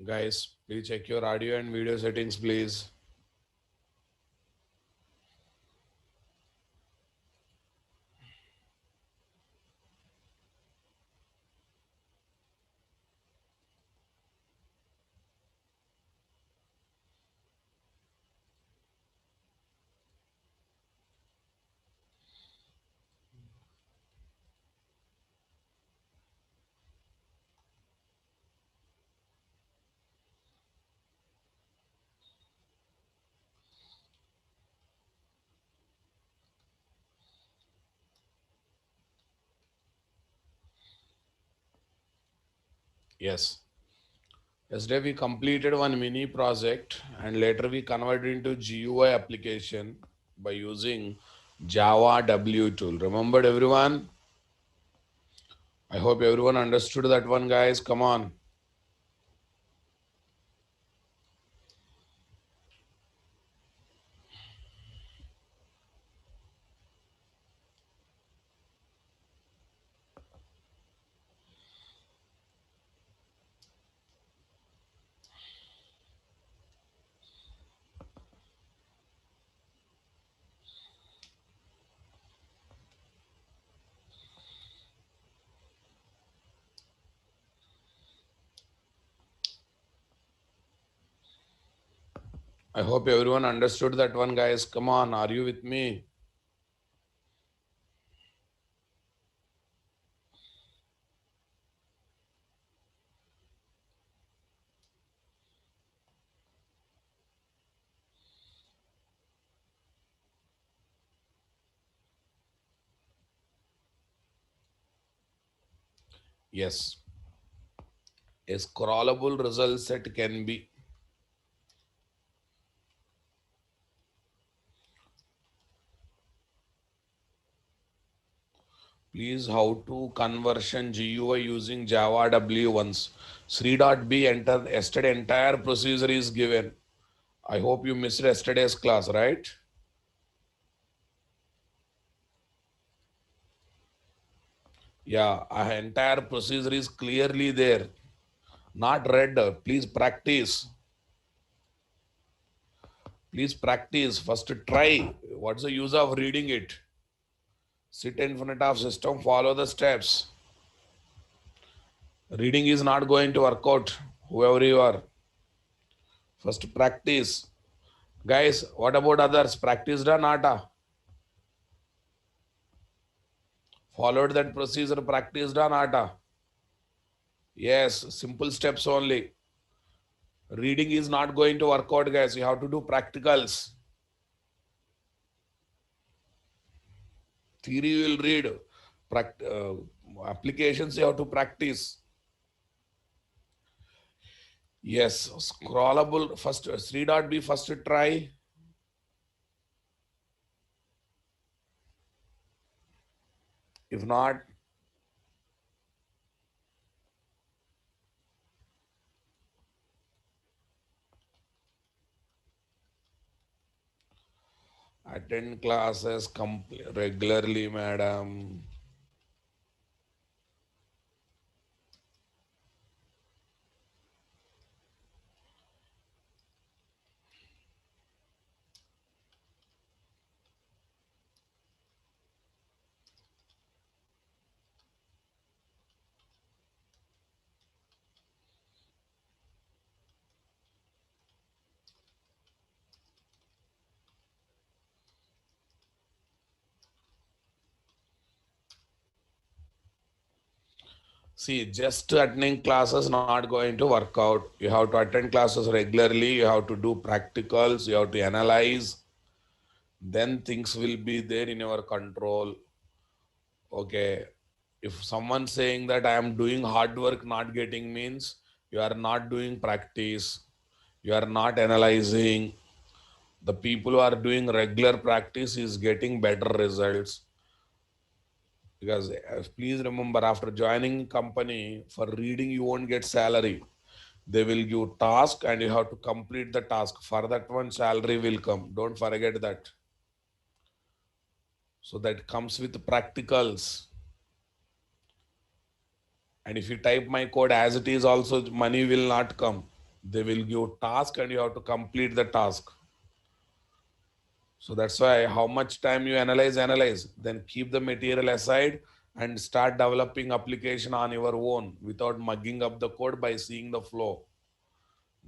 Guys, please check your audio and video settings, please. Yes. Yesterday we completed one mini project and later we converted into GUI application by using Java W tool. Remembered everyone? I hope everyone understood that one, guys. Come on. I hope everyone understood that one, guys. Come on. Are you with me? Yes. A scrollable result set can be. Please, how to conversion GUI using Java W once. Sri.B enter yesterday entire procedure is given. I hope you missed yesterday's class, right? Yeah, entire procedure is clearly there. Not read. Please practice. Please practice. First try. What's the use of reading it? Sit in front of system, follow the steps. Reading is not going to work out, whoever you are. First practice. Guys, what about others? Practiced or not? Followed that procedure, practiced or not? Yes, simple steps only. Reading is not going to work out, guys. You have to do practicals. Theory you will read. Applications you have to practice. Yes, scrollable first 3.B first try. If not, attend classes regularly, madam. See, just attending classes not going to work out. You have to attend classes regularly. You have to do practicals. You have to analyze. Then things will be there in your control. Okay. If someone saying that I am doing hard work, not getting means you are not doing practice. You are not analyzing. The people who are doing regular practice is getting better results. Because please remember, after joining company for reading, you won't get salary. They will give task and you have to complete the task. For that one, salary will come. Don't forget that. So that comes with practicals. And if you type my code as it is, also money will not come. They will give task and you have to complete the task. So that's why how much time you analyze, then keep the material aside and start developing application on your own without mugging up the code by seeing the flow.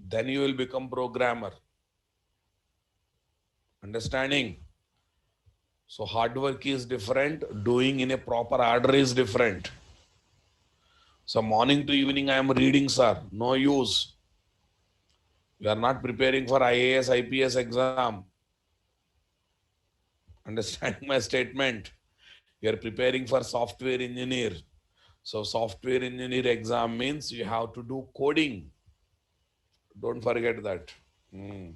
Then you will become programmer. Understanding? So hard work is different, doing in a proper order is different. So morning to evening I am reading, sir. No use. You are not preparing for IAS, IPS exam. Understand my statement? You are preparing for software engineer. So software engineer exam means you have to do coding. Don't forget that. Hmm.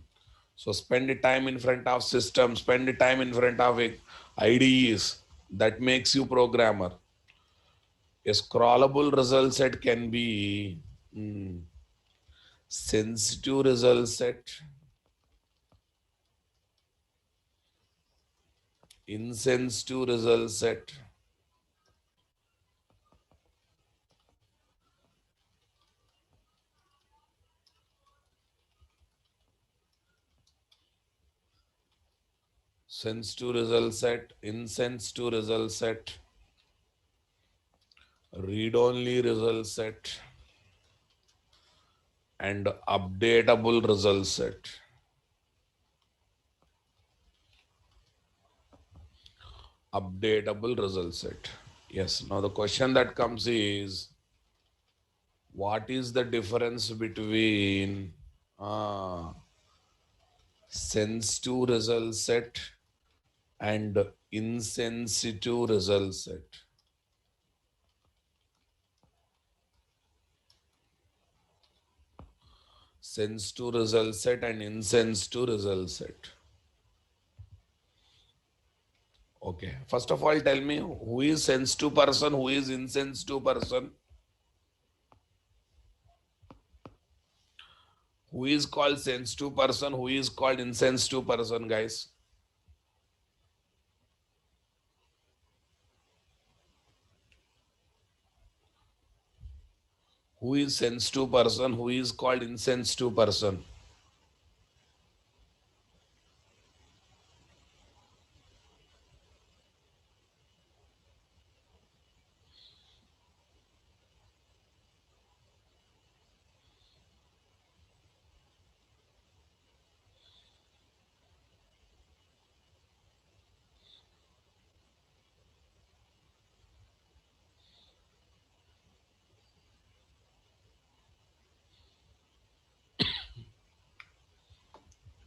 So spend the time in front of system, spend the time in front of IDEs. That makes you programmer. A scrollable result set can be sensitive result set, insensitive result set. Sensitive result set, insensitive result set, read-only result set, and updatable result set. Updatable result set. Yes. Now the question that comes is, what is the difference between sensitive result set and insensitive result set? Sensitive result set and insensitive result set. Okay. First of all, tell me who is sensitive person, who is insensitive person, who is called sensitive person, who is called insensitive person, guys. Who is sensitive person, who is called insensitive person?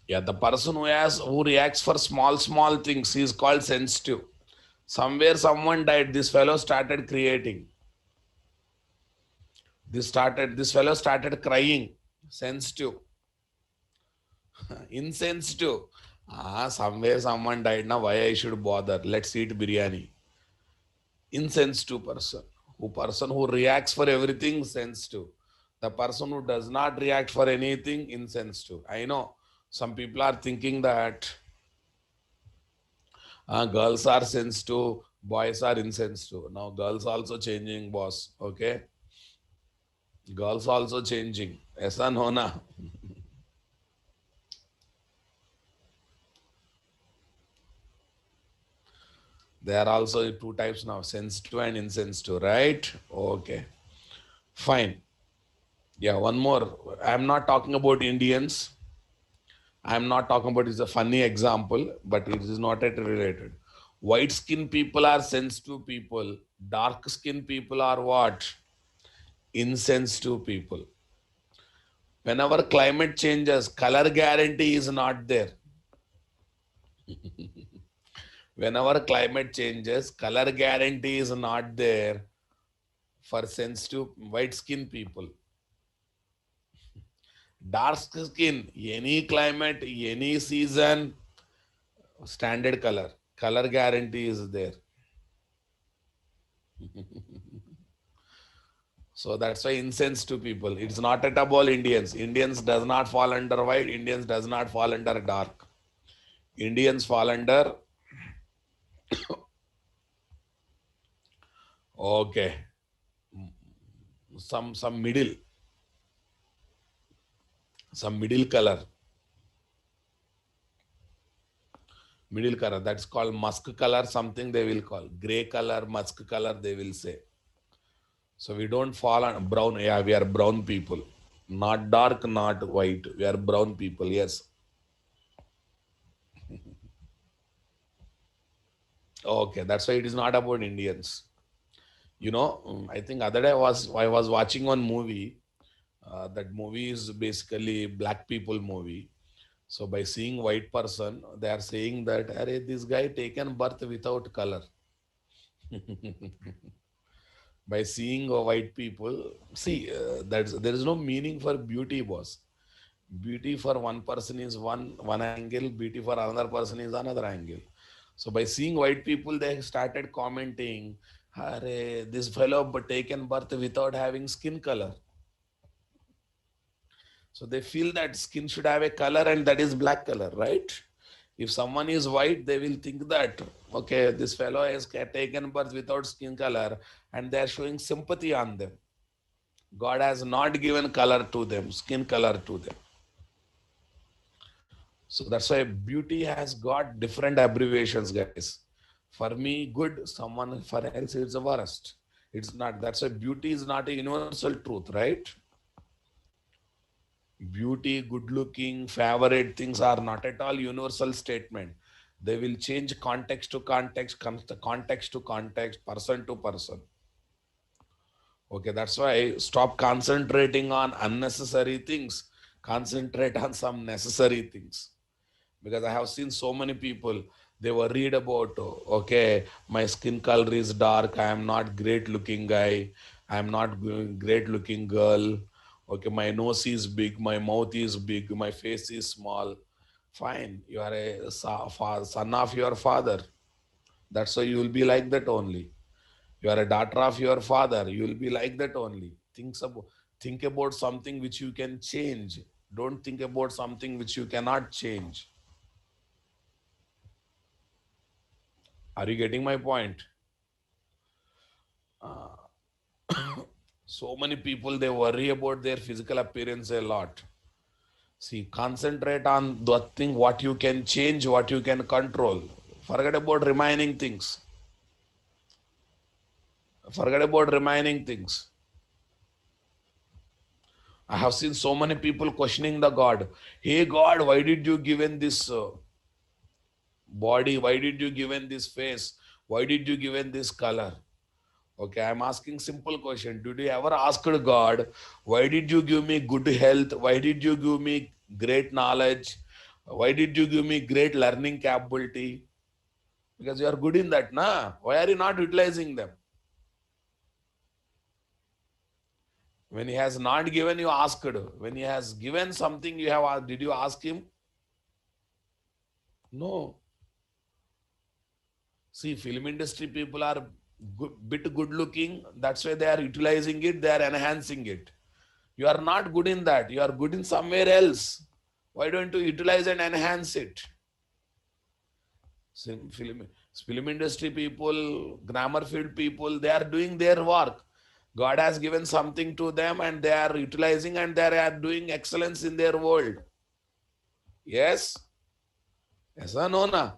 Yeah, the person who reacts for small things is called sensitive. Somewhere someone died. This fellow started creating. This fellow started crying. Sensitive. Insensitive. Somewhere someone died. Now why I should bother? Let's eat biryani. Insensitive person. Person who reacts for everything, sensitive. The person who does not react for anything, insensitive. I know some people are thinking that girls are sensitive, boys are insensitive. Now girls also changing, boss. Okay, girls also changing. ऐसा no na. There are also two types now, sensitive and insensitive, right? Okay, fine. Yeah, one more. I'm not talking about Indians. I'm not talking about, it's a funny example, but it is not at related. White skin people are sensitive people. Dark skin people are what? Insensitive people. Whenever climate changes, color guarantee is not there. Whenever climate changes, color guarantee is not there for sensitive white skin people. Dark skin, any climate, any season, standard color. Color guarantee is there. So that's why insensitive people. It's not at all Indians. Indians does not fall under white. Indians does not fall under dark. Indians fall under, okay, some middle. some middle color. Middle color, that's called musk color, something they will call. Gray color, musk color, they will say. So we don't fall on brown. Yeah, we are brown people. Not dark, not white. We are brown people, yes. Okay, that's why it is not about Indians. You know, I think other day I was watching one movie. That movie is basically black people movie. So by seeing white person, they are saying that, "Arey, this guy taken birth without color." By seeing white people, see, that's there is no meaning for beauty, boss. Beauty for one person is one angle, beauty for another person is another angle. So by seeing white people, they started commenting, "Arey, this fellow but taken birth without having skin color." So they feel that skin should have a color and that is black color, right? If someone is white, they will think that, okay, this fellow has taken birth without skin color and they are showing sympathy on them. God has not given color to them, skin color to them. So that's why beauty has got different abbreviations, guys. For me, good, someone for else it's the worst. It's not. That's why beauty is not a universal truth, right? Beauty, good looking, favorite things are not at all universal statement. They will change context to context, context to context, person to person. Okay, that's why stop concentrating on unnecessary things. Concentrate on some necessary things. Because I have seen so many people, they were read about, okay, my skin color is dark, I am not great looking guy, I am not great looking girl, okay, my nose is big, my mouth is big, my face is small. Fine, you are a son of your father. That's why you will be like that only. You are a daughter of your father, you will be like that only. Think about something which you can change. Don't think about something which you cannot change. Are you getting my point? So many people, they worry about their physical appearance a lot. See, concentrate on the thing what you can change, what you can control. Forget about remaining things. Forget about remaining things. I have seen so many people questioning the God. Hey God, why did you given this body? Why did you given this face? Why did you given this color? Okay, I'm asking simple question. Did you ever ask God, why did you give me good health? Why did you give me great knowledge? Why did you give me great learning capability? Because you are good in that, na? Why are you not utilizing them? When he has not given, you asked. When he has given something, you have asked, did you ask him? No. See, film industry people are bit good looking. That's why they are utilizing it. They are enhancing it. You are not good in that. You are good in somewhere else. Why don't you utilize and enhance it? Film industry people, grammar field people, they are doing their work. God has given something to them and they are utilizing and they are doing excellence in their world. Yes? Yes or no? Na?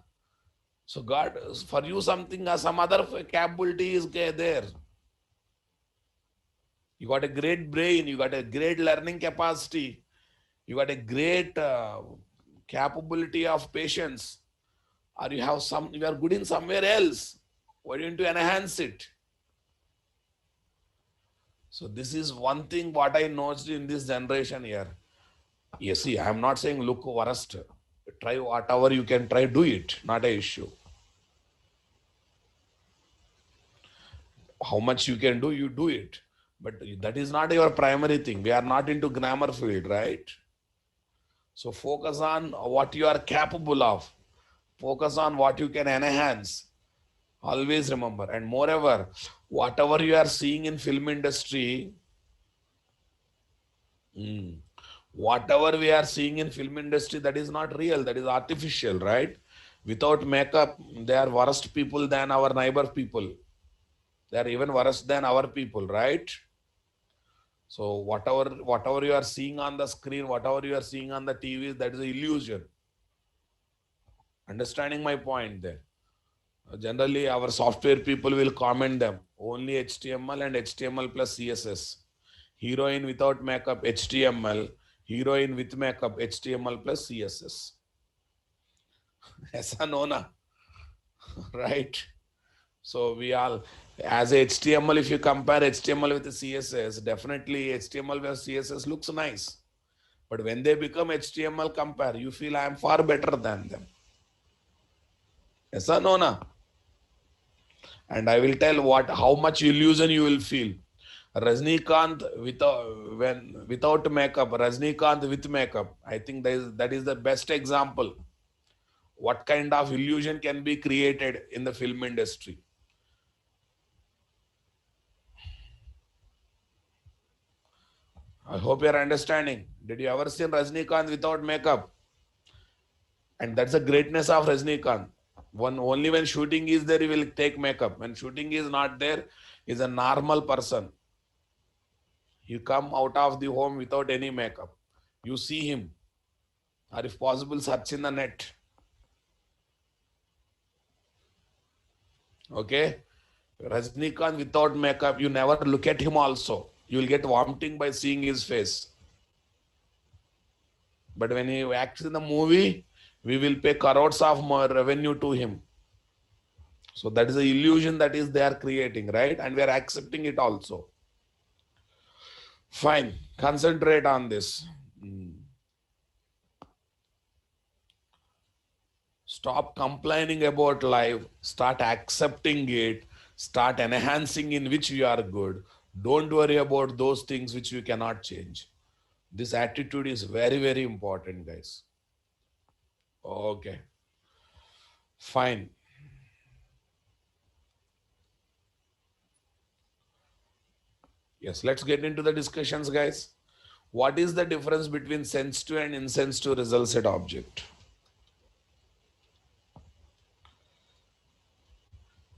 So God, for you something, some other capability is there. You got a great brain, you got a great learning capacity, you got a great capability of patience, or you have some, you are good in somewhere else. Why don't you enhance it? So this is one thing what I noticed in this generation here. Yes, see, I'm not saying look worst. Try whatever you can try, do it. Not a issue. How much you can do, you do it. But that is not your primary thing. We are not into grammar field, right? So focus on what you are capable of. Focus on what you can enhance. Always remember. And moreover, whatever you are seeing in film industry, whatever we are seeing in film industry, that is not real. That is artificial, right? Without makeup, they are worst people than our neighbor people. They are even worse than our people, right? So whatever you are seeing on the screen, whatever you are seeing on the TV, that is an illusion. Understanding my point there. Generally, our software people will comment them only HTML and HTML plus CSS. Heroine without makeup HTML, heroine with makeup HTML plus CSS. Aisa no na, right? So we all, as HTML, if you compare HTML with the CSS, definitely HTML with CSS looks nice. But when they become HTML compare, you feel I am far better than them. Aisa no na. And I will tell how much illusion you will feel. Rajnikant without makeup, Rajnikant with makeup. I think that is the best example. What kind of illusion can be created in the film industry? I hope you're understanding. Did you ever see Rajnikant without makeup? And that's the greatness of Rajnikant. Only when shooting is there, he will take makeup. When shooting is not there, he's a normal person. He come out of the home without any makeup. You see him, or if possible, search in the net. Okay? Rajnikant without makeup, you never look at him also. You will get vomiting by seeing his face. But when he acts in the movie, we will pay crores of more revenue to him. So that is the illusion that is they are creating, right? And we are accepting it also. Fine. Concentrate on this. Stop complaining about life. Start accepting it. Start enhancing in which you are good. Don't worry about those things which you cannot change. This attitude is very, very important, guys. Okay. Fine. Yes, let's get into the discussions, guys. What is the difference between sensitive and insensitive result set object?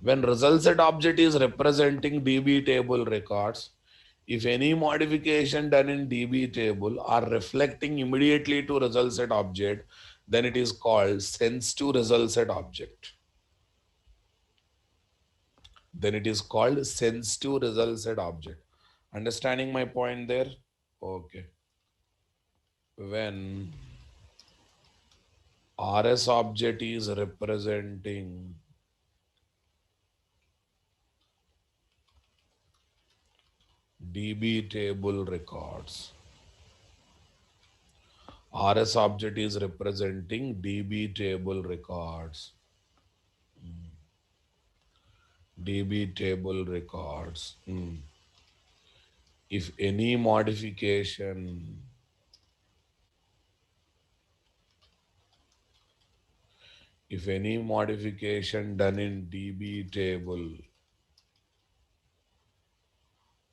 When result set object is representing DB table records, if any modification done in DB table are reflecting immediately to result set object, then it is called sensitive result set object. Then it is called sensitive result set object. Understanding my point there? Okay. When RS object is representing DB table records. RS object is representing DB table records. DB table records. If any modification done in DB table,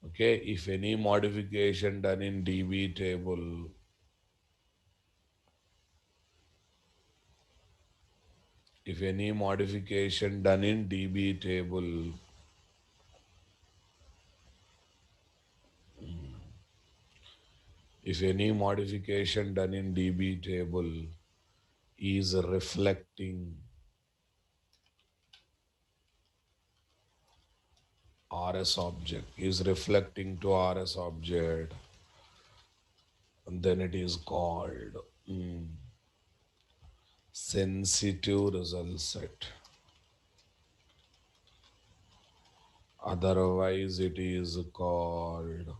okay, if any modification done in DB table if any modification done in DB table if any modification done in DB table is reflecting RS object, is reflecting to RS object, then it is called sensitive result set. Otherwise, it is called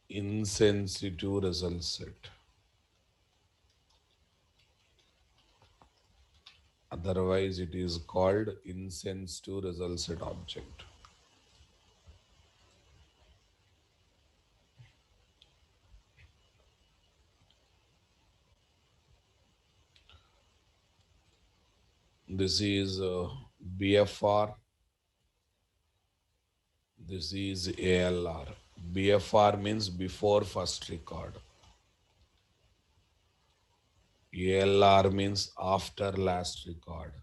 insensitive result set. Otherwise, it is called insensitive result set object. This is BFR. This is ALR. BFR means before first record. ALR means after last record.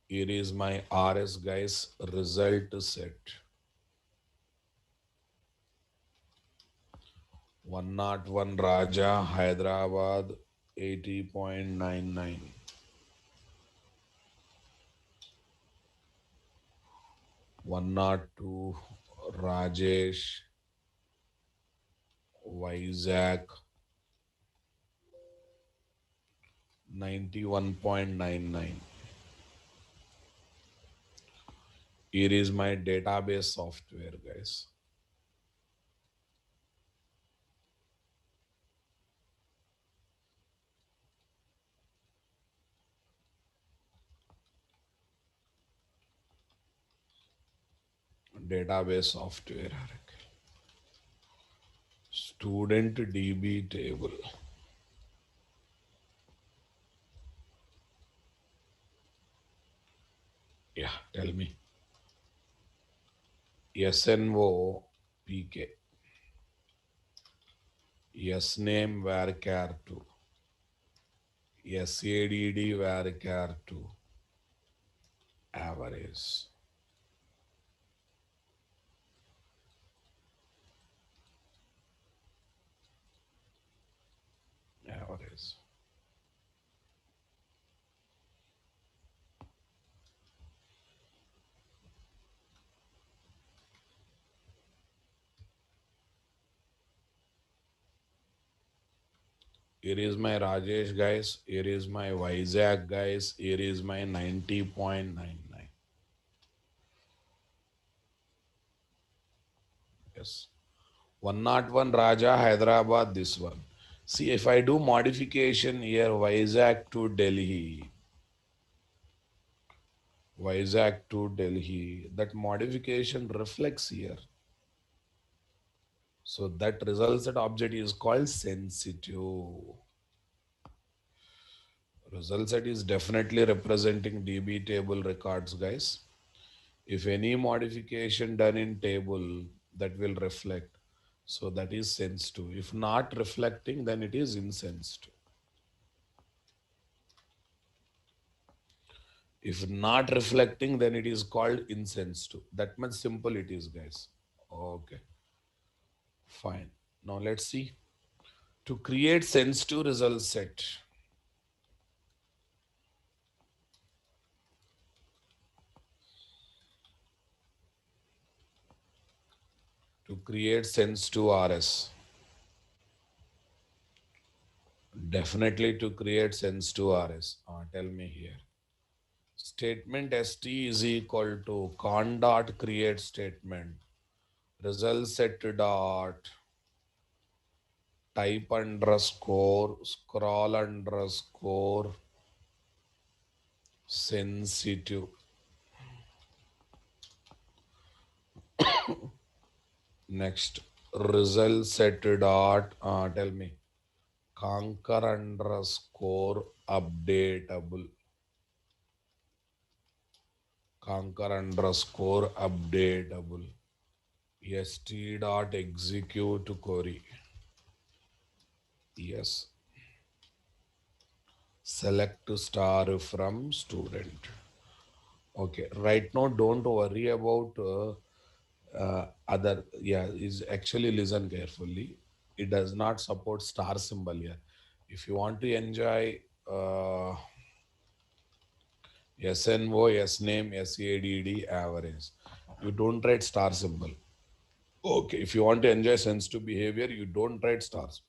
Here is my RS, guys, result set. 101 Raja, Hyderabad, 80.99. 102 Rajesh, Vizag, 91.99. Here is my database software, guys. Database software. Student DB table. Yeah, tell me. SNO PK. Yes name varchar 2. SADD varchar 2. Average. Average. Here is my Rajesh, guys. Here is my Vizag, guys. Here is my 90.99. Yes. 101 Raja, Hyderabad, this one. See, if I do modification here, Vizag to Delhi, that modification reflects here. So that result set object is called sensitive. Result set is definitely representing DB table records, guys. If any modification done in table, that will reflect. So that is sensitive. If not reflecting, then it is insensitive. If not reflecting, then it is called insensitive. That much simple it is, guys. Okay, fine. Now let's see. To create sensitive result set, to create sensitive RS, definitely to create sensitive RS. Tell me here. Statement ST is equal to con dot create statement result set dot type underscore scroll underscore sensitive. Next, result set dot tell me conquer underscore updatable. Conquer underscore updatable. St dot execute query. Yes. Select star from student. Okay. Right now, don't worry about other. Yeah, is actually listen carefully. It does not support star symbol here. If you want to enjoy SNO, S name, SADD average, you don't write star symbol. Okay. If you want to enjoy sensitive behavior, you don't write stars.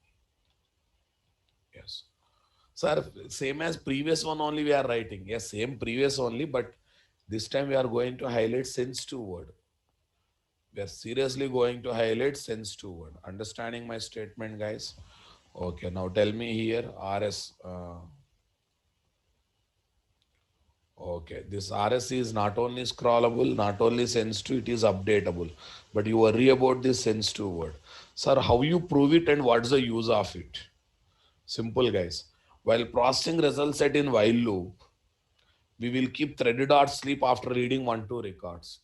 Yes. Sir, same as previous one only we are writing. Yes, same previous only, but this time we are going to highlight sensitive word. We are seriously going to highlight sensitive word. Understanding my statement, guys? Okay, now tell me here, RS. Okay, this RS is not only scrollable, not only sensitive, it is updatable. But you worry about this sensitive word. Sir, how you prove it and what's the use of it? Simple, guys. While processing result set in while loop, we will keep threaded or sleep after reading 1 2 records.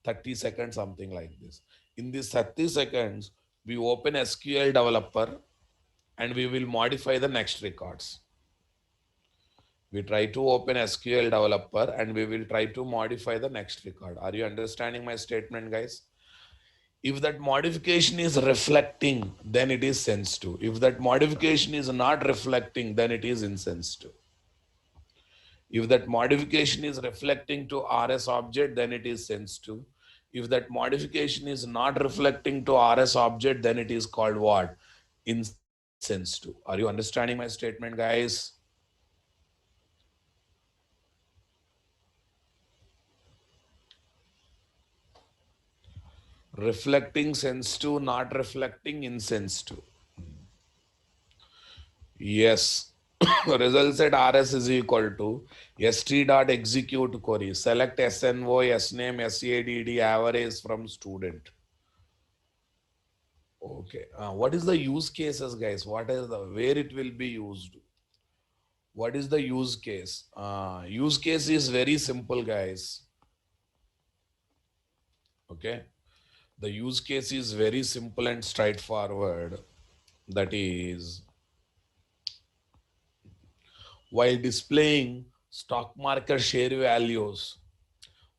30 seconds, something like this. In these 30 seconds, we open SQL developer and we will modify the next records. We try to open SQL developer and we will try to modify the next record. Are you understanding my statement, guys? If that modification is reflecting, then it is sensitive. If that modification is not reflecting, then it is insensitive. If that modification is reflecting to RS object, then it is sensitive. If that modification is not reflecting to RS object, then it is called what? Insensitive. Are you understanding my statement, guys? Reflecting sensitive, not reflecting insensitive. Yes. Result set RS is equal to st dot execute query. Select SNO, SNAME, SADD average from student. Okay. What is the use cases, guys? What is the where it will be used? What is the use case? Use case is very simple, guys. Okay. The use case is very simple and straightforward. That is, while displaying stock market share values,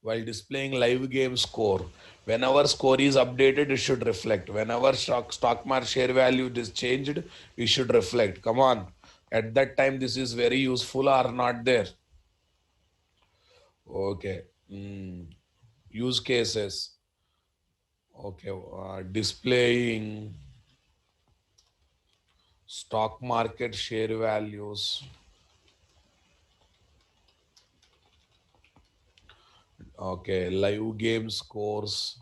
while displaying live game score, whenever score is updated, it should reflect. Whenever stock market share value is changed, it should reflect. Come on. At that time, this is very useful or not there. Okay. Use cases. Okay. Displaying stock market share values. Okay. Live game scores.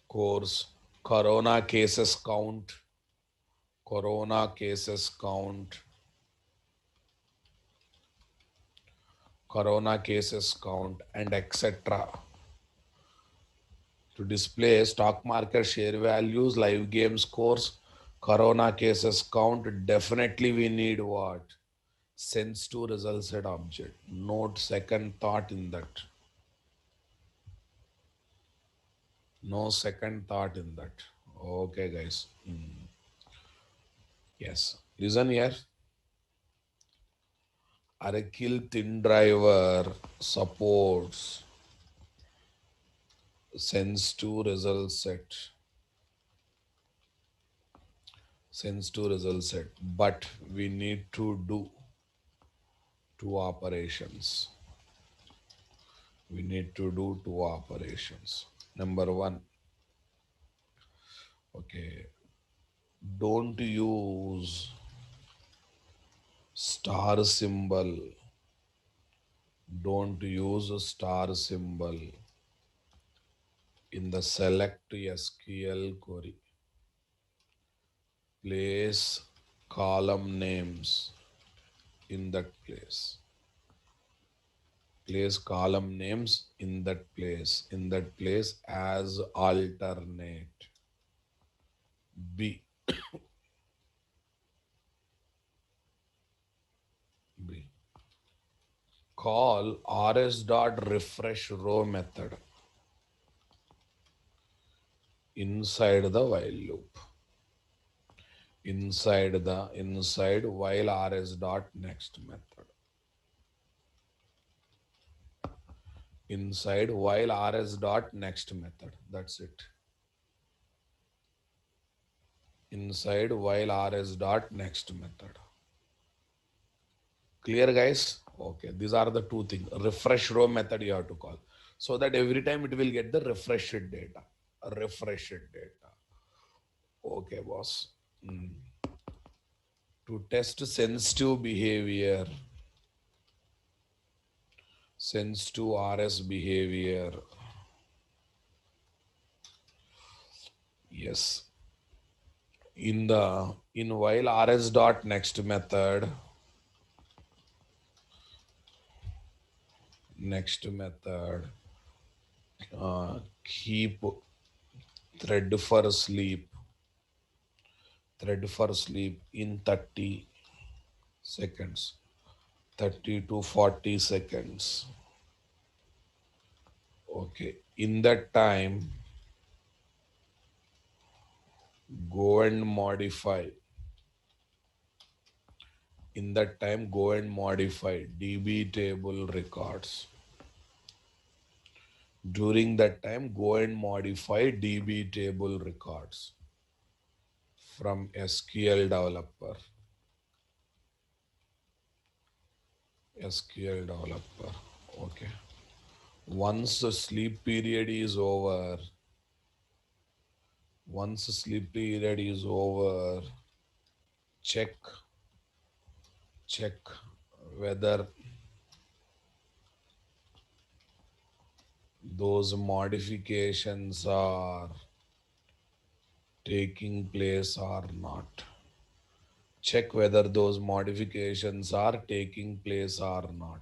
Course. Corona cases count. Corona cases count. Corona cases count, and etc. To display stock market share values, live game scores, Corona cases count, definitely we need what? Sense to result set object. Note second thought in that. No second thought in that. Okay, guys. Yes. Listen here. Arakil thin driver supports sense to result set. Sense to result set. But we need to do two operations. We need to do two operations. Number one, okay, don't use star symbol. Don't use a star symbol in the select SQL query. Place column names in that place. Place column names in that place. In that place as alternate. B. B. Call rs dot refresh row method inside the while loop. Inside while rs dot next method. Inside while rs dot next method. That's it. Inside while rs dot next method. Clear, guys? Okay, these are the two things. Refresh row method you have to call. So that every time it will get the refreshed data. Refreshed data. Okay, boss. To test sensitive behavior, sensitive RS behavior. Yes. In while RS dot next method, keep thread for sleep in 30 seconds, 30 to 40 seconds. Okay. In that time, go and modify. In that time, go and modify DB table records. During that time, go and modify DB table records from SQL developer. SQL developer. Okay. Once the sleep period is over, once the sleep period is over, check check whether those modifications are taking place or not. Check whether those modifications are taking place or not.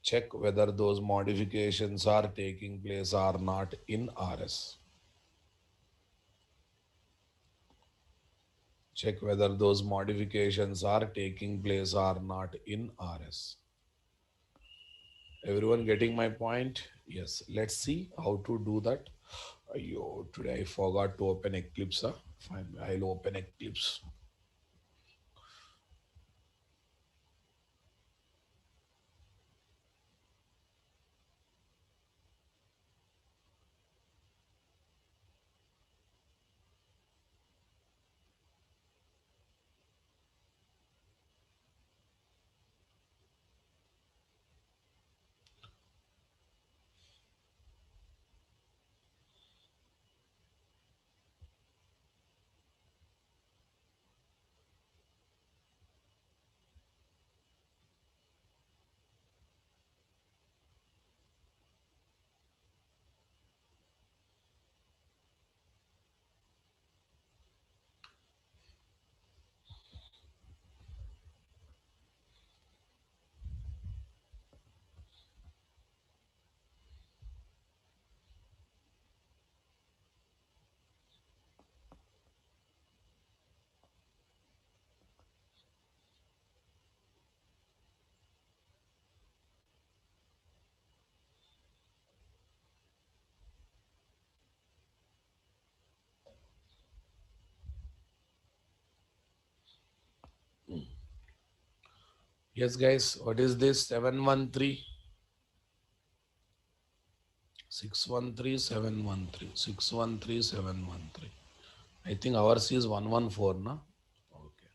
Check whether those modifications are taking place or not in RS. Check whether those modifications are taking place or not in RS. Everyone getting my point? Yes. Let's see how to do that. Yo, today I forgot to open Eclipse. Huh? Fine, I'll open Eclipse. Yes, guys, what is this? 713 613 713 613 713. I think ours is 114, na? Okay.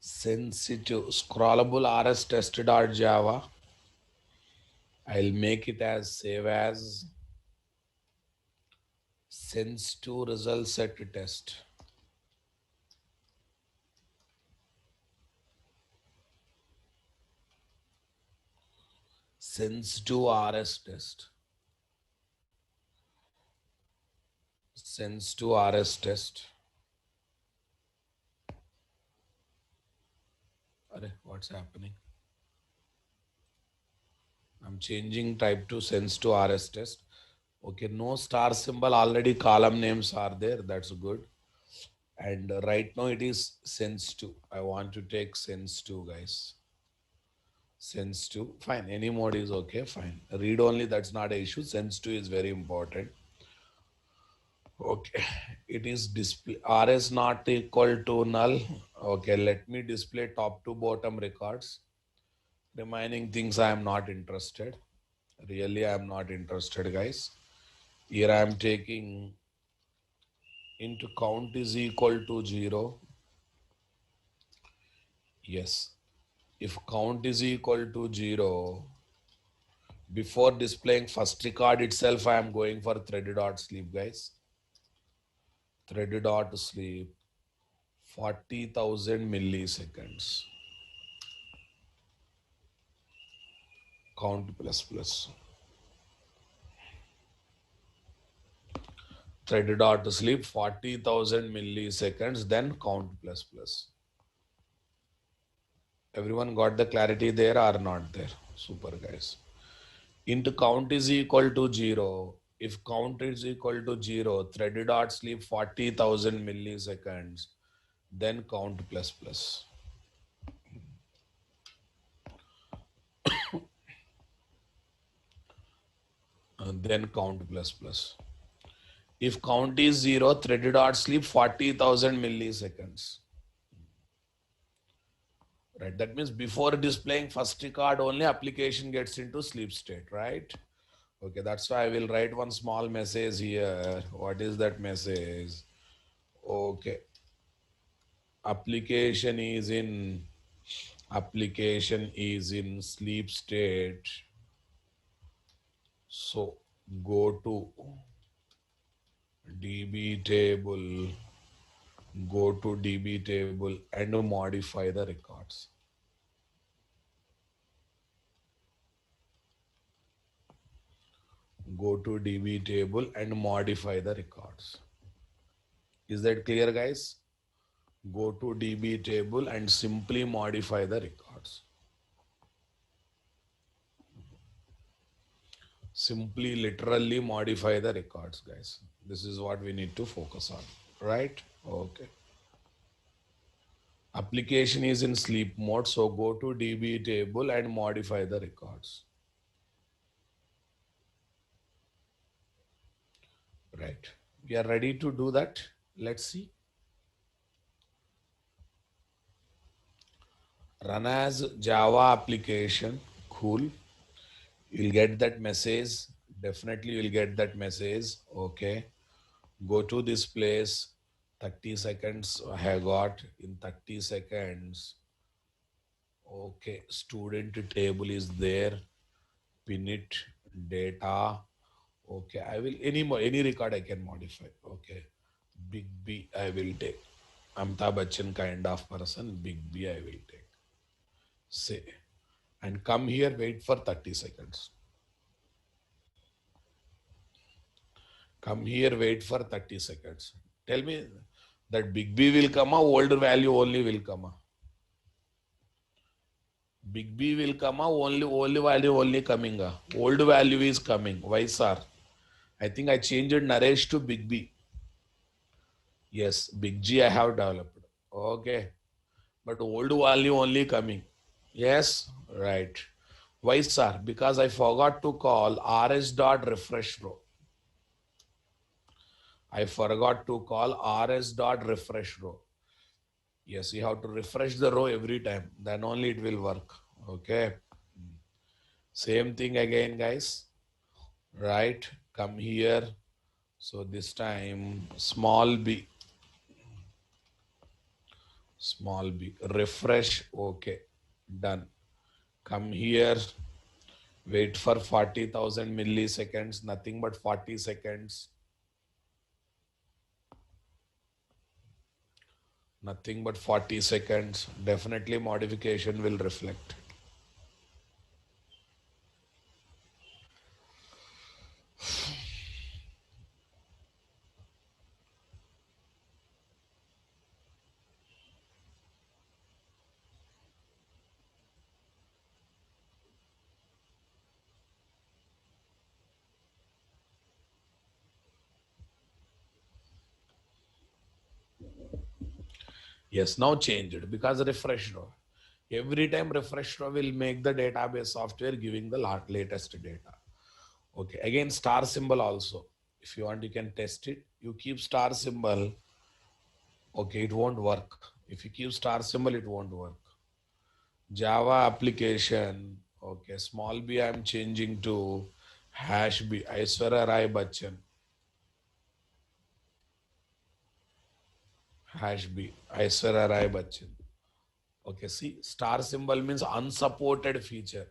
Sensitive scrollable RS test.java. I'll make it as save as sensitive result set test. Sensitive RS test. Sensitive RS test. Arre, what's happening? I'm changing type to sensitive RS test. Okay, no star symbol, already column names are there. That's good. And right now it is sensitive. I want to take sensitive, guys. Sensitive, fine. Any mode is okay, fine. Read only, that's not an issue. Sensitive is very important. Okay, it is display RS not equal to null. Okay, let me display top to bottom records. Remaining things I am not interested. Really, I am not interested, guys. Here I am taking into count is equal to 0. Yes. If count is equal to 0, Before displaying first record itself, I am going for thread.sleep, guys. Thread.sleep, 40,000 milliseconds. Count plus plus. Thread.sleep, 40,000 milliseconds, then count plus plus. Everyone got the clarity there or not there? Super, guys. Into count is equal to 0. If count is equal to 0, thread.sleep 40,000 milliseconds, then count plus plus. Then count plus plus. If count is 0, thread.sleep 40,000 milliseconds. Right, that means before displaying first record only application gets into sleep state, right? Okay, that's why I will write one small message here. What is that message? Okay, application is in sleep state. So go to DB table, and modify the records. Go to DB table and modify the records. Is that clear, guys? Go to DB table and simply modify the records. Simply literally modify the records, guys. This is what we need to focus on, right? Okay. Application is in sleep mode, so go to DB table and modify the records. Right. We are ready to do that. Let's see. Run as Java application. Cool. You'll get that message. Definitely you'll get that message. Okay. Go to this place. 30 seconds I have got. In 30 seconds. Okay. Student table is there. Pin it. Data. Okay. I will any record I can modify. Okay. Big B I will take. Amitabh Bachchan kind of person. Big B I will take. Say. And come here, wait for 30 seconds. Come here, wait for 30 seconds. Tell me that big B will come, old value only will come. Big B will come, only value only coming. Old value is coming. Why, sir? I think I changed Naresh to Big B. Yes, Big G I have developed. Okay. But old value only coming. Yes, right. Why, sir? Because I forgot to call rs.refresh row. I forgot to call rs.refresh row. Yes, you have to refresh the row every time. Then only it will work. Okay. Same thing again, guys. Right. Come here. So this time small b. Small b. Refresh. Okay. Done. Come here. Wait for 40,000 milliseconds. Nothing but 40 seconds. Nothing but 40 seconds. Definitely modification will reflect. Yes, now changed because refresh row. Every time refresh row will make the database software giving the latest data. Okay, again star symbol also. If you want, you can test it. You keep star symbol. Okay, it won't work. If you keep star symbol, it won't work. Java application. Okay, small b I'm changing to hash b. Aishwarya Rai Bachchan. Hash b. Aishwarya Rai Bachchan. Okay, see, star symbol means unsupported feature.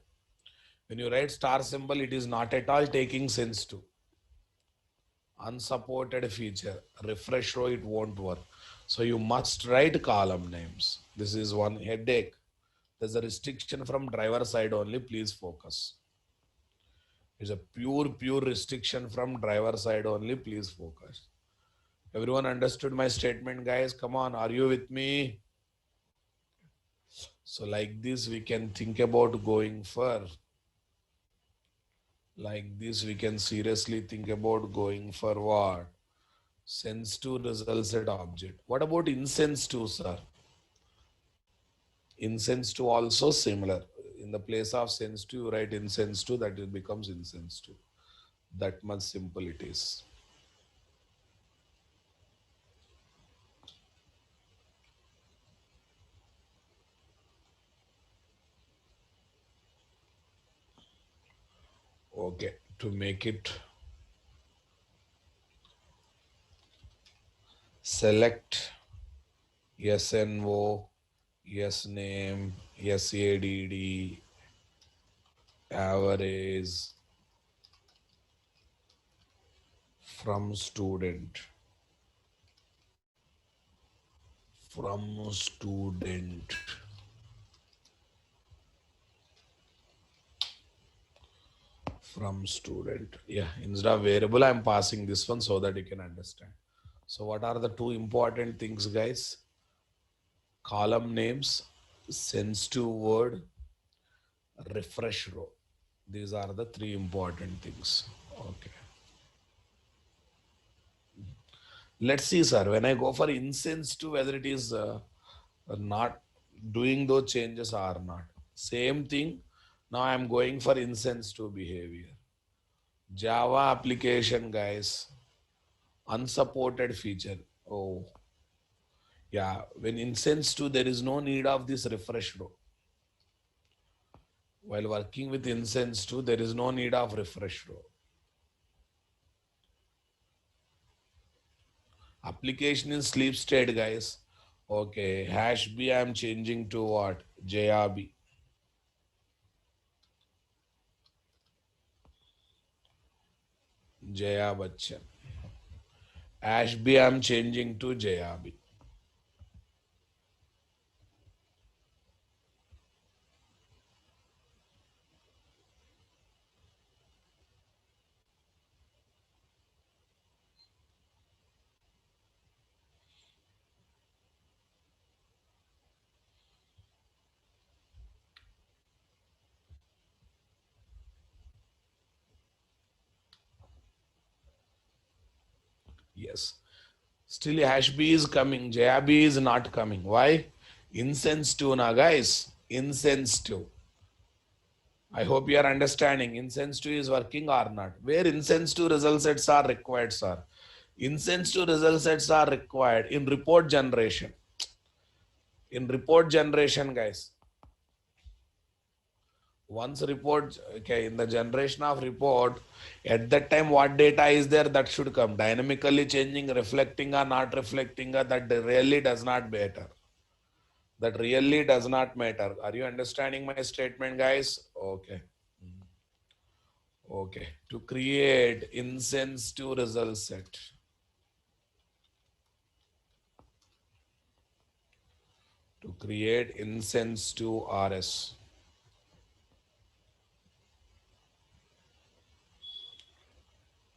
When you write star symbol, it is not at all taking sense to. Unsupported feature, refresh row, it won't work. So you must write column names. This is one headache. There's a restriction from driver side only, please focus. It's a pure restriction from driver side only, please focus. Everyone understood my statement, guys? Come on, are you with me? So like this, we can think about going for, like this, we can seriously think about going for what? Sense to result set object. What about insense to, sir? Insense to also similar. In the place of sense to, you write insense to, that it becomes insense to. That much simple it is. Okay, to make it, select SNO, yes name, SADD, average from student, from student, from student. Yeah, instead of variable, I'm passing this one so that you can understand. So what are the two important things, guys? Column names, sensitive word, refresh row. These are the three important things. Okay. Let's see, sir. When I go for insensitive, whether it is not doing those changes or not. Same thing. Now I'm going for insensitive behavior. Java application, guys. Unsupported feature. Oh, yeah. When insensitive, there is no need of this refresh row. While working with insensitive, there is no need of refresh row. Application in sleep state, guys. Okay, hash B I'm changing to what? JRB. Jaya Bachchan. Hash B I'm changing to JRB. Yes. Still hash B is coming. JRB is not coming. Why? Insensitive na, guys. Insensitive. I hope you are understanding. Insensitive is working or not. Where insensitive result sets are required, sir. Insensitive result sets are required in report generation. In report generation, guys. Once report, okay, in the generation of report, at that time, what data is there that should come? Dynamically changing, reflecting or not reflecting, that really does not matter. That really does not matter. Are you understanding my statement, guys? Okay. Okay. To create insensitive result set. To create insensitive RS.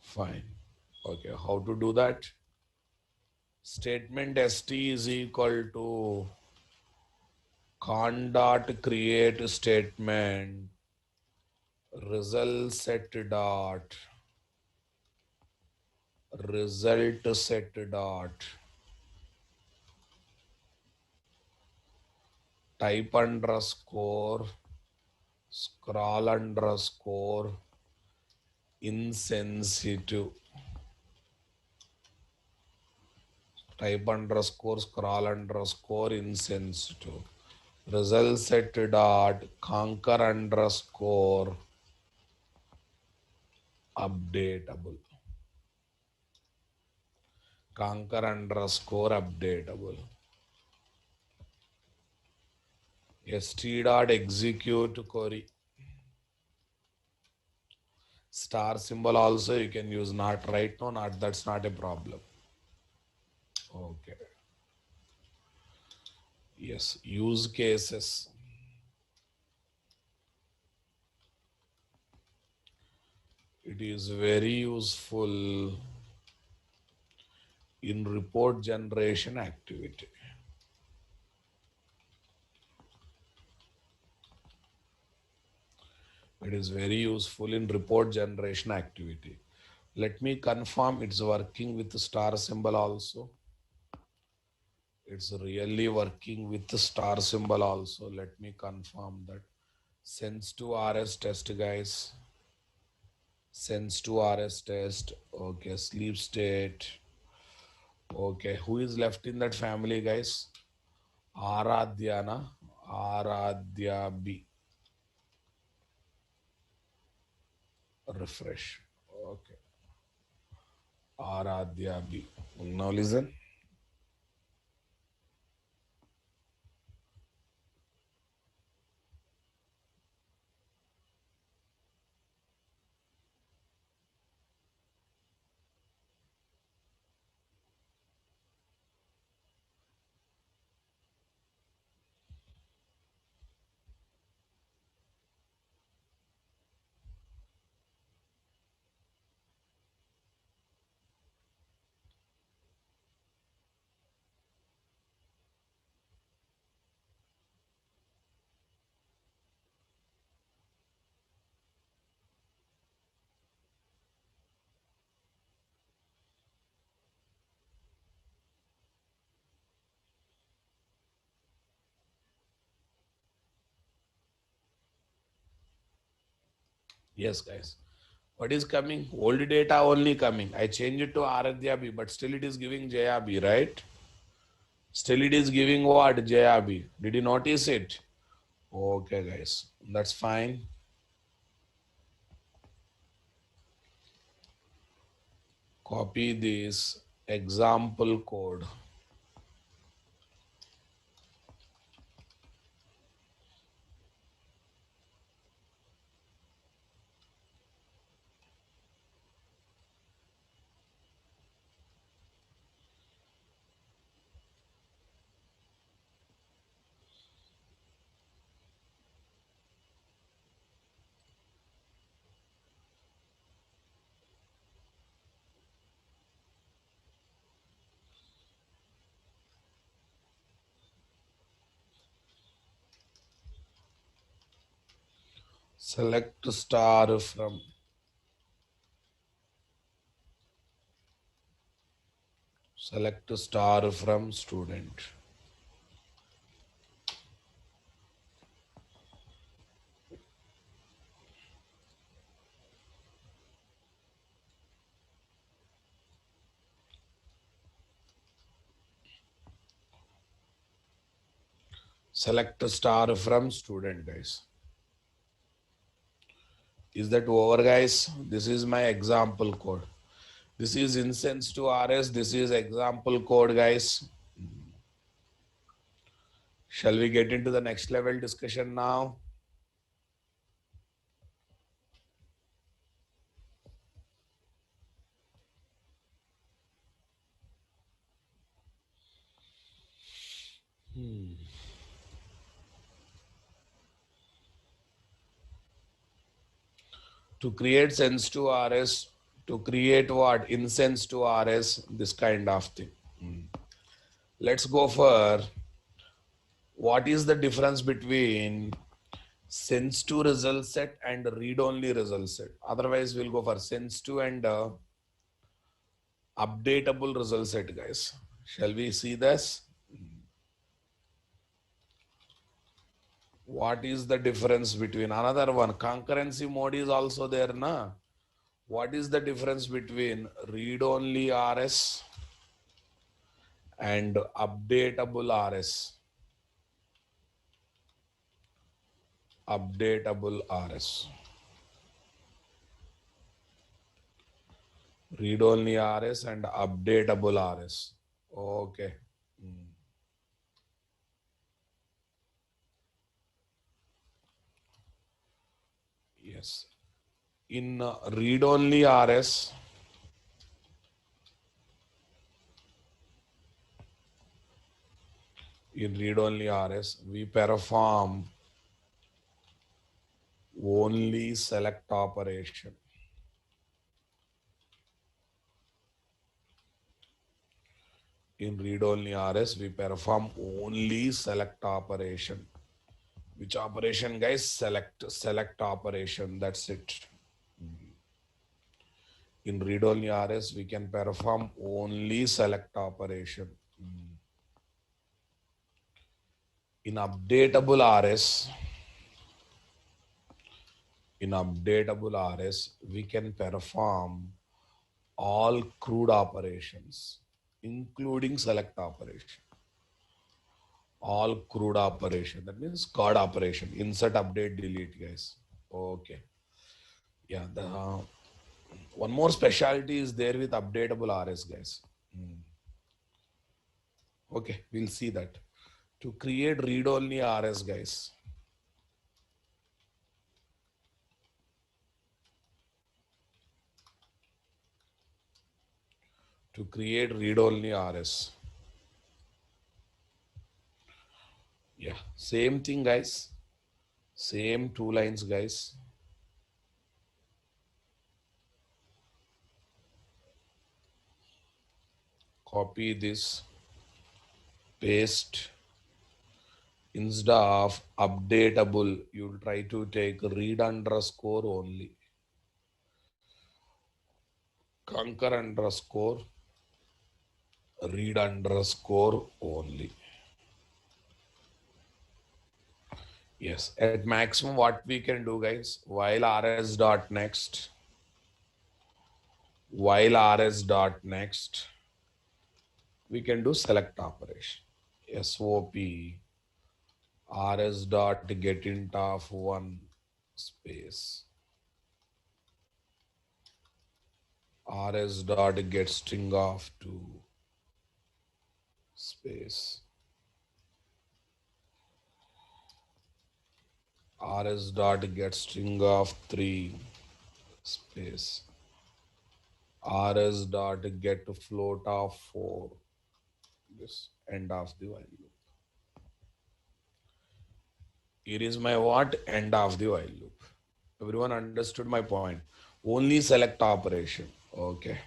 Fine. Okay. How to do that? Statement ST is equal to con dot create statement result set dot result set dot type underscore scroll underscore insensitive type underscore scroll underscore insensitive result set dot conquer underscore updatable conquer underscore updatable st dot execute query Star symbol also you can use not, right? No, not, that's not a problem. Okay. Yes, use cases. It is very useful in report generation activity. It is very useful in report generation activity. Let me confirm it's working with the star symbol also. It's really working with the star symbol also. Let me confirm that. Sends to RS test, guys. Sends to RS test. Okay, sleep state. Okay, who is left in that family, guys? Aradhyana. Aradhya B. Refresh. Okay. Aradhya B. Now listen. Yes, guys. What is coming? Old data only coming. I change it to Aradhya B, but still it is giving Jaya B, right? Still it is giving what? Jaya B. Did you notice it? Okay, guys. That's fine. Copy this example code. Select star from student. Select star from student, guys. Is that over, guys? This is my example code. This is instance to RS. This is example code, guys. Shall we get into the next level discussion now? To create sense to RS, to create what? Incense to RS, this kind of thing. Let's go for what is the difference between sense to result set and read only result set. Otherwise, we'll go for sense to and updatable result set, guys. Shall we see this? What is the difference between another one? Concurrency mode is also there, na? What is the difference between read only RS and updatable RS? Updatable RS. Read only RS and updatable RS. Okay. Yes. In read-only RS, we perform only select operation. In read-only RS, we perform only select operation. Which operation, guys? Select operation. That's it. In read-only RS, we can perform only select operation. In updatable RS, we can perform all CRUD operations, including select operation. All CRUD operation. That means CORD operation. Insert, update, delete, guys. Okay. Yeah. One more specialty is there with updatable RS, guys. Okay, we'll see that. To create read-only RS, guys. To create read-only RS. Yeah, same thing, guys. Same two lines, guys. Copy this, paste. Instead of updatable, you'll try to take read underscore only. Concur underscore, read underscore only. Yes, at maximum what we can do, guys, while rs dot next, we can do select operation. SOP rs dot get int of 1 space rs dot get string of 2 space rs dot get string of 3 space rs dot get float of 4. This end of the while loop. Here is my what? End of the while loop. Everyone understood my point. Only select operation. Okay.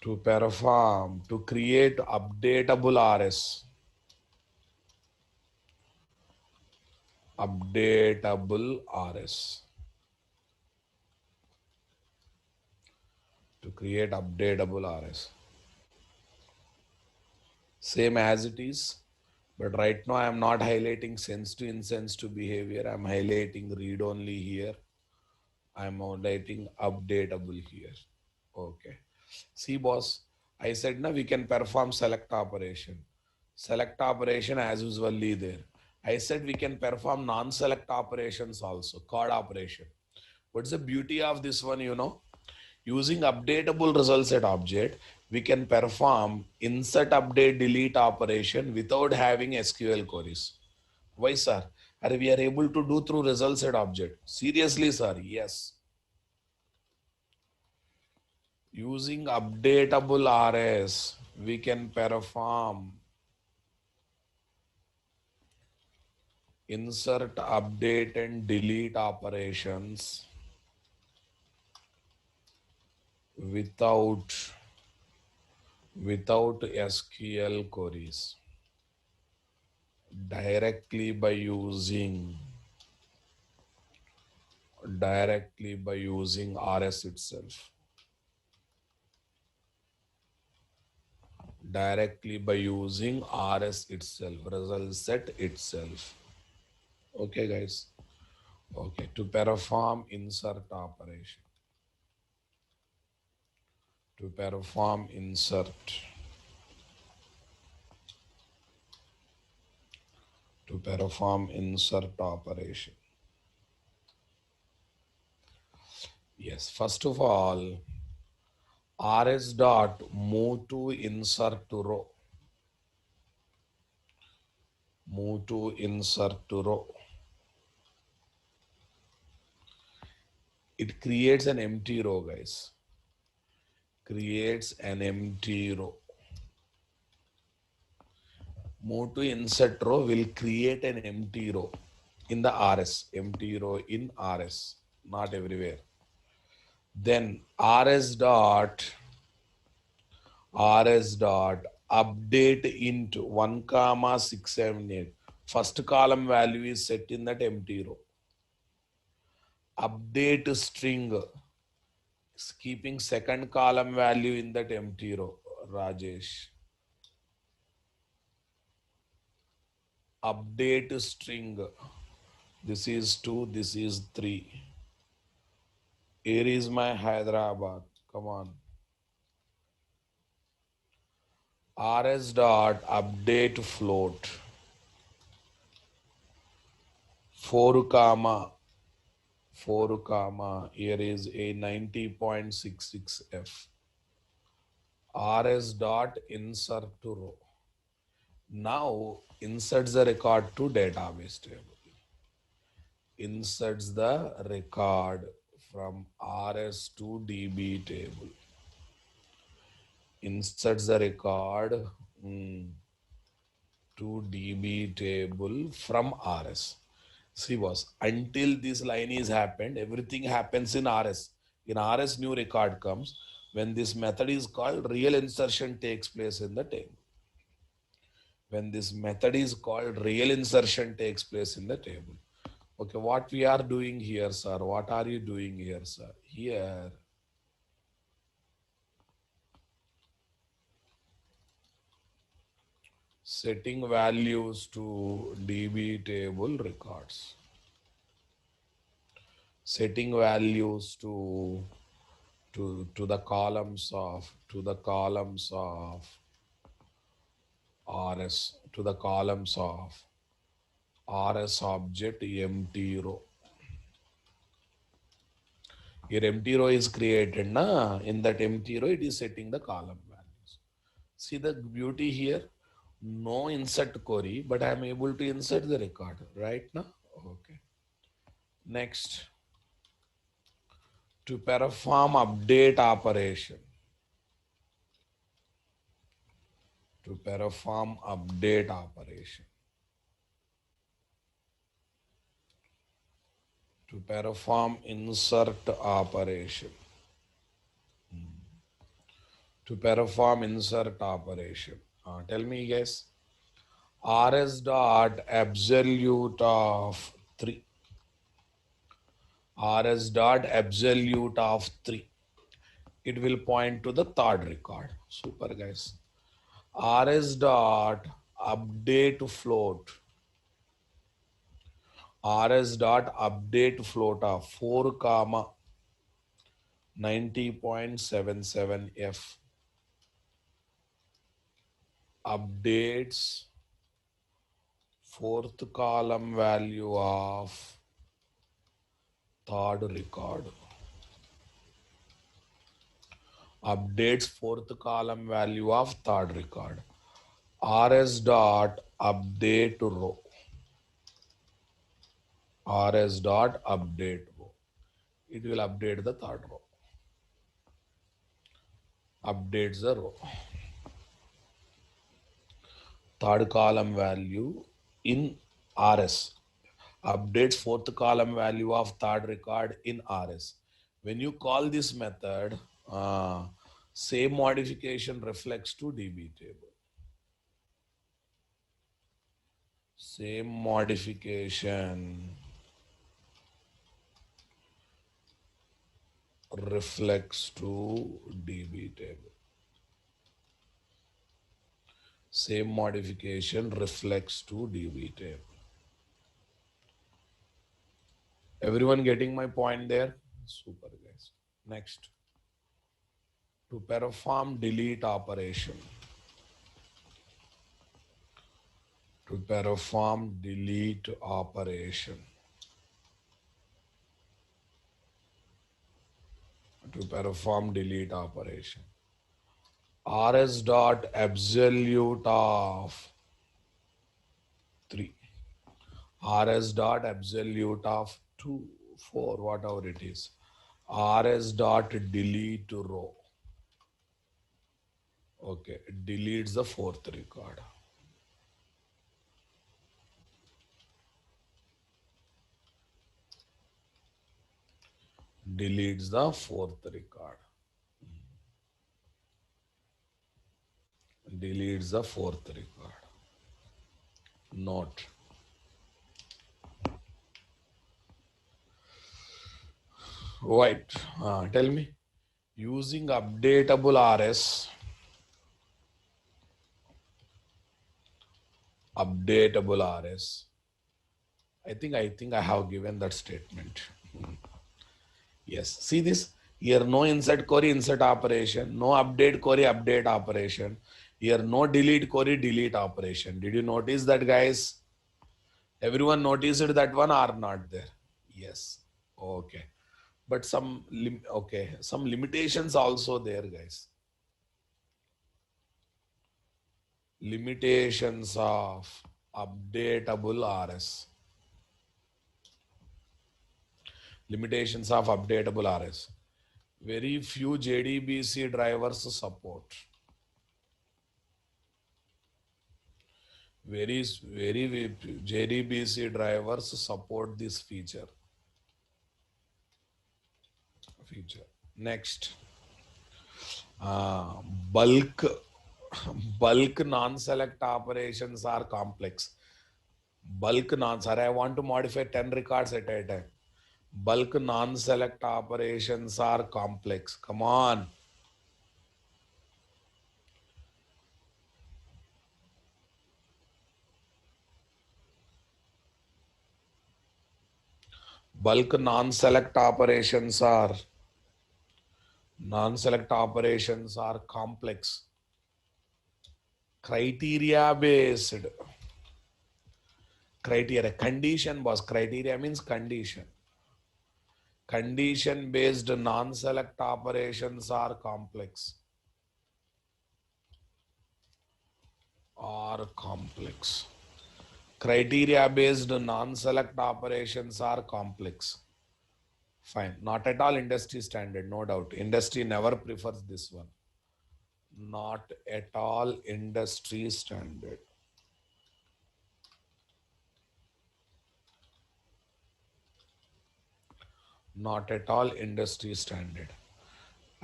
To perform, to create updatable RS. Updatable RS. To create updatable RS. Same as it is, but right now I am not highlighting sense to insensitive behavior. I am highlighting read only here. I am highlighting updatable here. Okay. See, boss, I said now we can perform select operation. Select operation as usually there. I said we can perform non-select operations also, CORD operation. What's the beauty of this one, you know? Using updatable result set object, we can perform insert, update, delete operation without having SQL queries. Why, sir? Are we are able to do through result set object? Seriously, sir? Yes. Using updatable RS, we can perform insert, update, and delete operations without SQL queries, directly by using RS itself. Directly by using RS itself, result set itself. Okay, guys. Okay, to perform insert operation. To perform insert. To perform insert operation. Yes, first of all, RS dot move to insert to row. Move to insert to row. it creates an empty row, guys. Creates an empty row. Move to insert row will create an empty row in the RS. Empty row in RS, not everywhere. Then rs dot update into 1 comma 678. First column value is set in that empty row. Update string is keeping second column value in that empty row. Rajesh. Update string. This is 2, this is 3. Here is my Hyderabad. Come on. rs dot update float 4 comma 4 comma here is a 90.66f. rs dot insert to row. Now inserts the record to database table. Inserts the record from rs to db table. Inserts the record to db table from rs. See boss, until this line is happened, everything happens in rs. In rs, new record comes. When this method is called, real insertion takes place in the table. When this method is called, real insertion takes place in the table. Okay, what we are doing here, sir? What are you doing here, sir? Here, setting values to db table records. Setting values to the columns of rs, to the columns of rs object empty row. Your empty row is created na, in that empty row it is setting the column values. See the beauty here, no insert query, but I am able to insert the record right now. Okay, next, to perform update operation. To perform update operation. To perform insert operation. To perform insert operation. Tell me guys. rs dot absolute of 3. rs dot absolute of 3. It will point to the third record. Super guys. rs dot update float. rs dot update float of 4 comma 90.77f updates fourth column value of third record. Updates fourth column value of third record. rs dot update row. rs dot update row. It will update the third row. Updates the row. Third column value in rs. Updates fourth column value of third record in rs. When you call this method, same modification reflects to db table. Same modification reflects to db table. Same modification reflects to db table. Everyone getting my point there? Super guys. Next, to perform delete operation. To perform delete operation. To perform delete operation. rs dot absolute of 3. rs dot absolute of 2, 4, whatever it is. rs dot delete row. Okay, it deletes the fourth record. Deletes the fourth record. Deletes the fourth record. Note. Right. Tell me. Using updatable RS. Updatable RS. I think I have given that statement. Yes. See this? Here no insert query insert operation, no update query update operation. Here no delete query delete operation. Did you notice that, guys? Everyone noticed that one or not there? Yes. Okay. But some limitations also there, guys. Limitations of updatable RS. Limitations of updatable RS. Very few JDBC drivers support. Very JDBC drivers support this feature. Next, bulk non-select operations are complex. Bulk non-select. I want to modify 10 records at a time. Bulk non-select operations are complex. Come on. Bulk non-select operations are complex. Criteria based. Criteria. Condition boss. Criteria means condition. Condition based non-select operations are complex. Criteria based non-select operations are complex. Fine. Not at all industry standard, no doubt. Industry never prefers this one. Not at all industry standard. Not at all industry standard.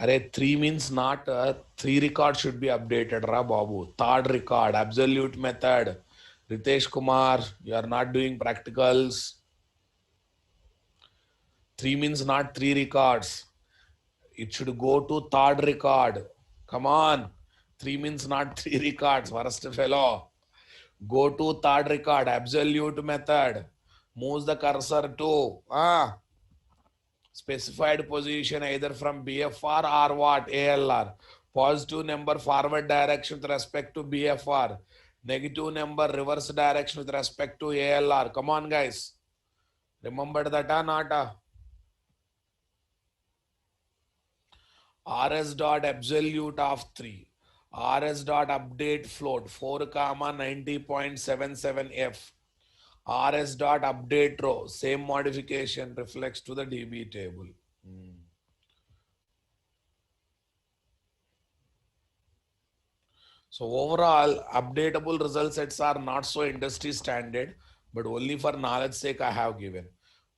Array 3 means not 3 record should be updated, Ra Babu. Third record, absolute method. Ritesh Kumar, you are not doing practicals. 3 means not 3 records. It should go to third record. Come on. 3 means not 3 records. Worst fellow. Go to third record. Absolute method. Moves the cursor to specified position either from BFR or what? ALR. Positive number forward direction with respect to BFR. Negative number reverse direction with respect to ALR. Come on, guys. Remember that or not? rs dot absolute of 3, rs dot update float 4 comma 90.77 f, rs dot update row, same modification reflects to the db table. So overall, updatable result sets are not so industry standard, but only for knowledge sake I have given.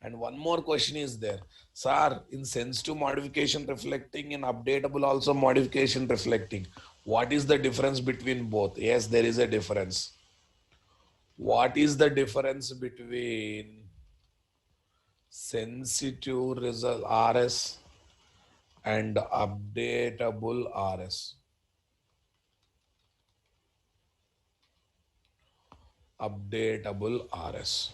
And one more question is there. Sir, in sensitive modification reflecting, in updatable also modification reflecting. What is the difference between both? Yes, there is a difference. What is the difference between sensitive result RS and updatable RS? Updatable RS.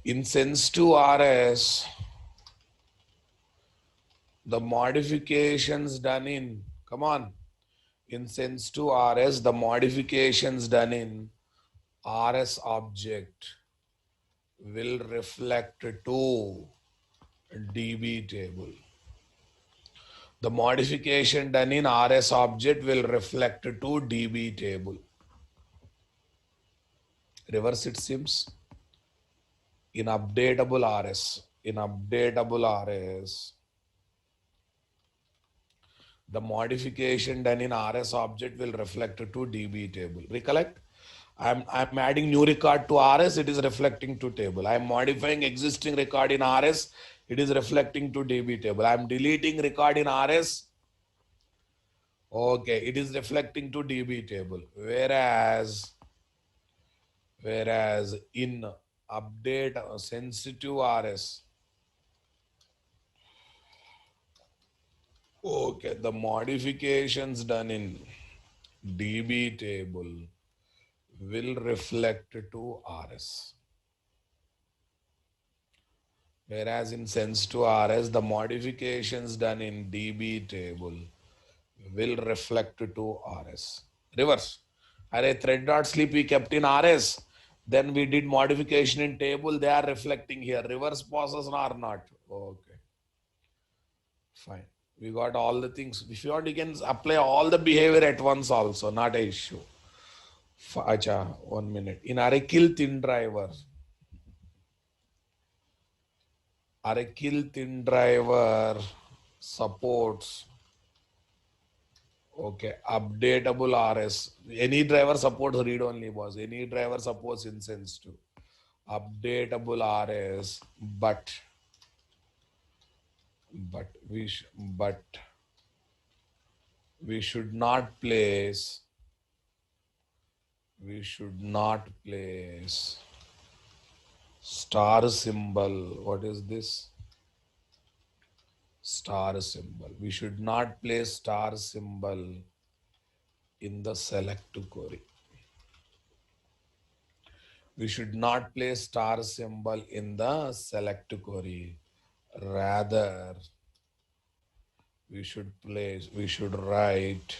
In sensitive RS, the modifications done in, come on, in sensitive RS, the modifications done in RS object will reflect to DB table. The modification done in RS object will reflect to DB table. Reverse it seems. In updatable RS, the modification done in RS object will reflect to DB table. Recollect? I'm adding new record to RS, it is reflecting to table. I'm modifying existing record in RS, it is reflecting to DB table. I'm deleting record in RS, okay, it is reflecting to DB table. Whereas in update sensitive RS, okay, the modifications done in DB table will reflect to RS. Whereas in sensitive RS, the modifications done in DB table will reflect to RS. Reverse. Array thread dot sleep we kept in RS. Then we did modification in table. They are reflecting here. Reverse process or not. Okay. Fine. We got all the things. If you want, you can apply all the behavior at once also. Not a issue. Acha, 1 minute. In array kill thin driver. Array kill thin driver supports. Okay, updatable RS. Any driver supports read only boss. Any driver supports instance too. Updatable RS, but but we should not place star symbol. What is this? Star symbol. We should not place star symbol in the select query. We should not place star symbol in the select query. Rather, we should write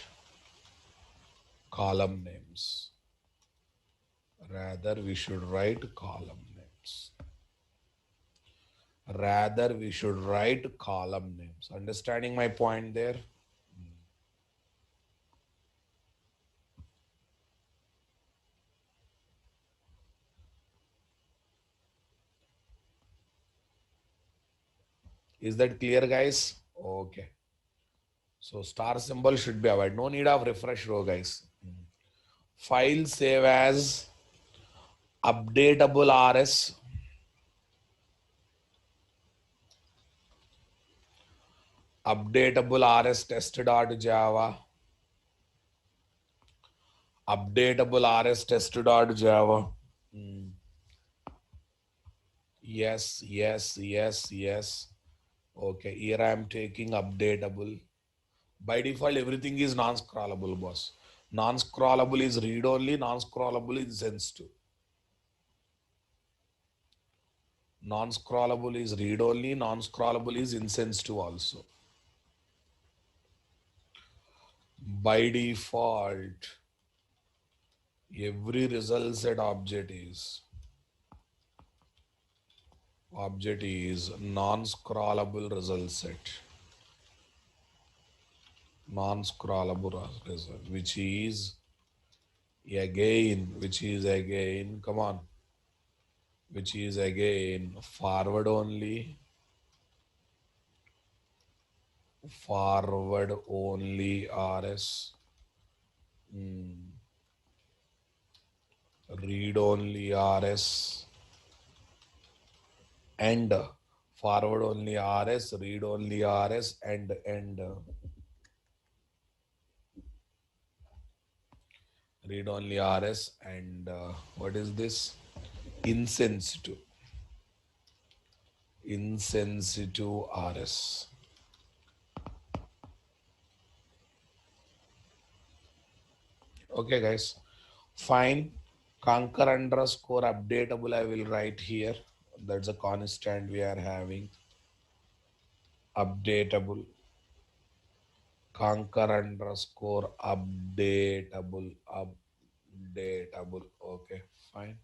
column names. Rather, we should write column names. Understanding my point there? Is that clear, guys? Okay. So star symbol should be avoided. No need of refresh row, guys. File save as updatable RS. Updatable RS test.java. Updatable RS test.java. Yes. Okay, here I am taking updatable. By default, everything is non-scrollable, boss. Non-scrollable is read-only, non-scrollable is sensitive. Non-scrollable is read-only, non-scrollable is insensitive also. By default, every result set object is non-scrollable result set. Non-scrollable result, which is again, come on, which is again forward only RS, read only RS, and forward only RS, read only RS, and read only RS, and what is this? Insensitive RS. Okay, guys, fine. Conquer underscore updatable I will write here. That's a constant we are having. Updatable. Conquer underscore updatable. Okay, fine.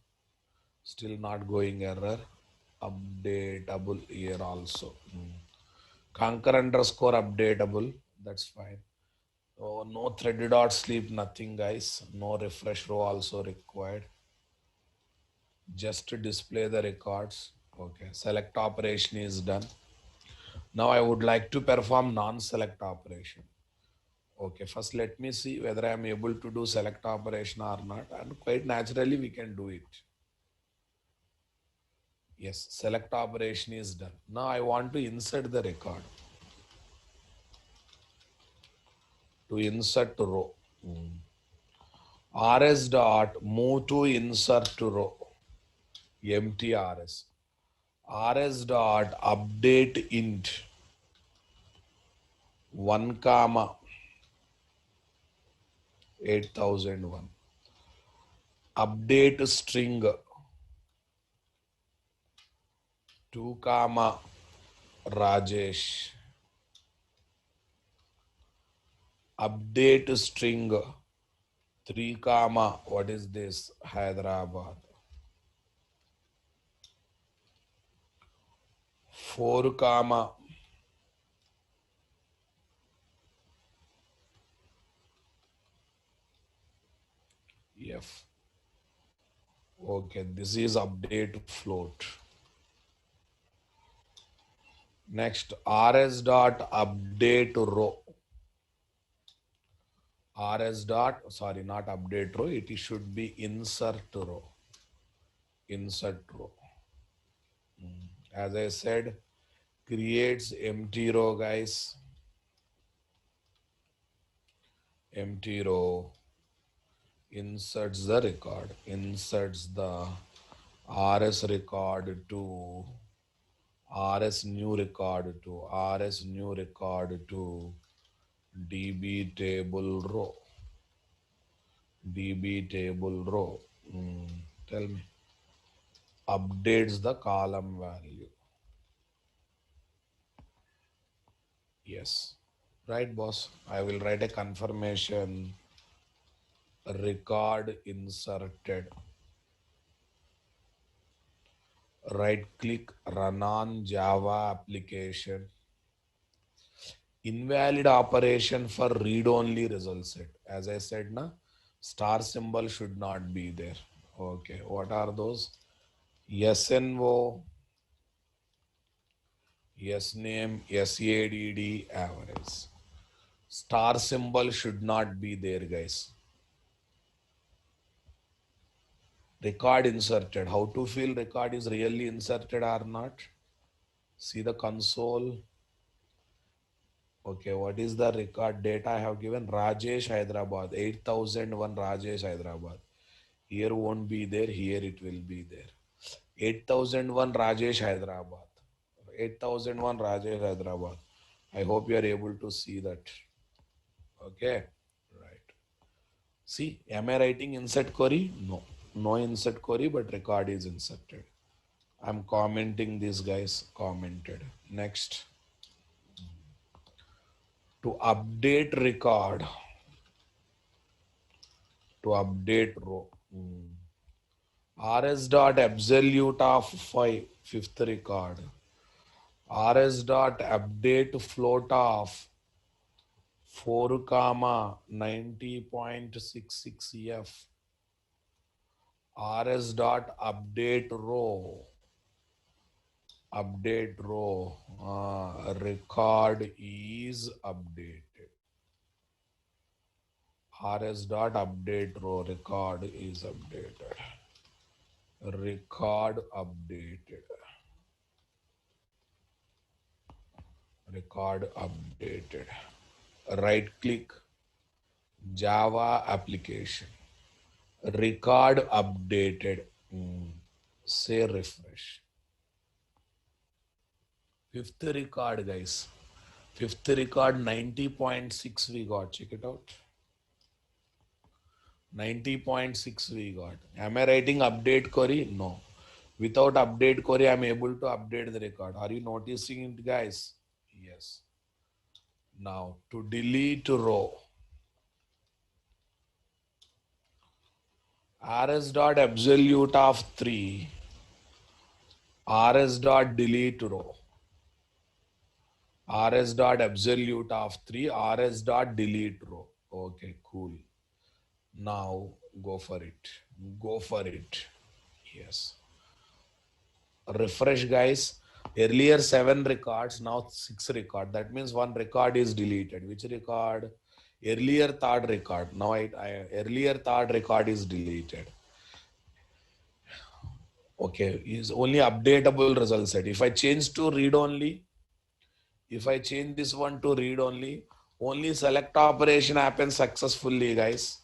Still not going error. Updatable here also. Conquer underscore updatable. That's fine. Oh, no threaded dot sleep, nothing, guys. No refresh row also required. Just to display the records. Okay, select operation is done. Now I would like to perform non-select operation. Okay, first let me see whether I am able to do select operation or not, and quite naturally we can do it. Yes, select operation is done. Now I want to insert the record. To insert to row. RS dot move to insert to row. Empty RS. RS dot update int 1 comma 8001. Update string 2 comma Rajesh. Update string 3 comma, what is this? Hyderabad. 4 comma F. Okay, this is update float. Next, rs dot update row. Rs dot, sorry, not update row, it should be insert row. Insert row. As I said, creates empty row, guys. Empty row. Inserts the record. Inserts the rs record to rs new record to rs new record to db table row. DB table row. Tell me. Updates the column value. Yes. Right, boss. I will write a confirmation. Record inserted. Right click, run on Java application. Invalid operation for read only result set. As I said, na, star symbol should not be there. Okay. What are those? SNO, yes name, SADD average. Star symbol should not be there, guys. Record inserted. How to feel record is really inserted or not? See the console. Okay, what is the record data I have given? Rajesh Hyderabad, 8001 Rajesh Hyderabad. Here won't be there, here it will be there. 8001 Rajesh Hyderabad. 8001 Rajesh Hyderabad. I hope you are able to see that. Okay, right. See, am I writing insert query? No, no insert query, but record is inserted. I'm commenting this, guys. Commented. Next, to update record, to update row. RS dot absolute of 5, fifth record. RS dot update float of 4 comma 90.66 F. RS dot update row. Update row. Record is updated. RS dot update row. Record is updated. Record updated. Record updated. Right click, Java application. Record updated. Say refresh. Fifth record, guys. Fifth record 90.6 we got. Check it out. 90.6 we got. Am I writing update query? No. Without update query, I'm able to update the record. Are you noticing it, guys? Yes. Now to delete row. RS dot absolute of 3. RS dot delete row. rs dot absolute of 3, rs dot delete row. Okay, cool. Now go for it. Go for it. Yes. Refresh, guys. Earlier 7 records, now 6 record. That means one record is deleted. Which record? Earlier third record. Now earlier third record is deleted. Okay, is only updatable result set. If I change to read only, if I change this one to read only select operation happens successfully, guys.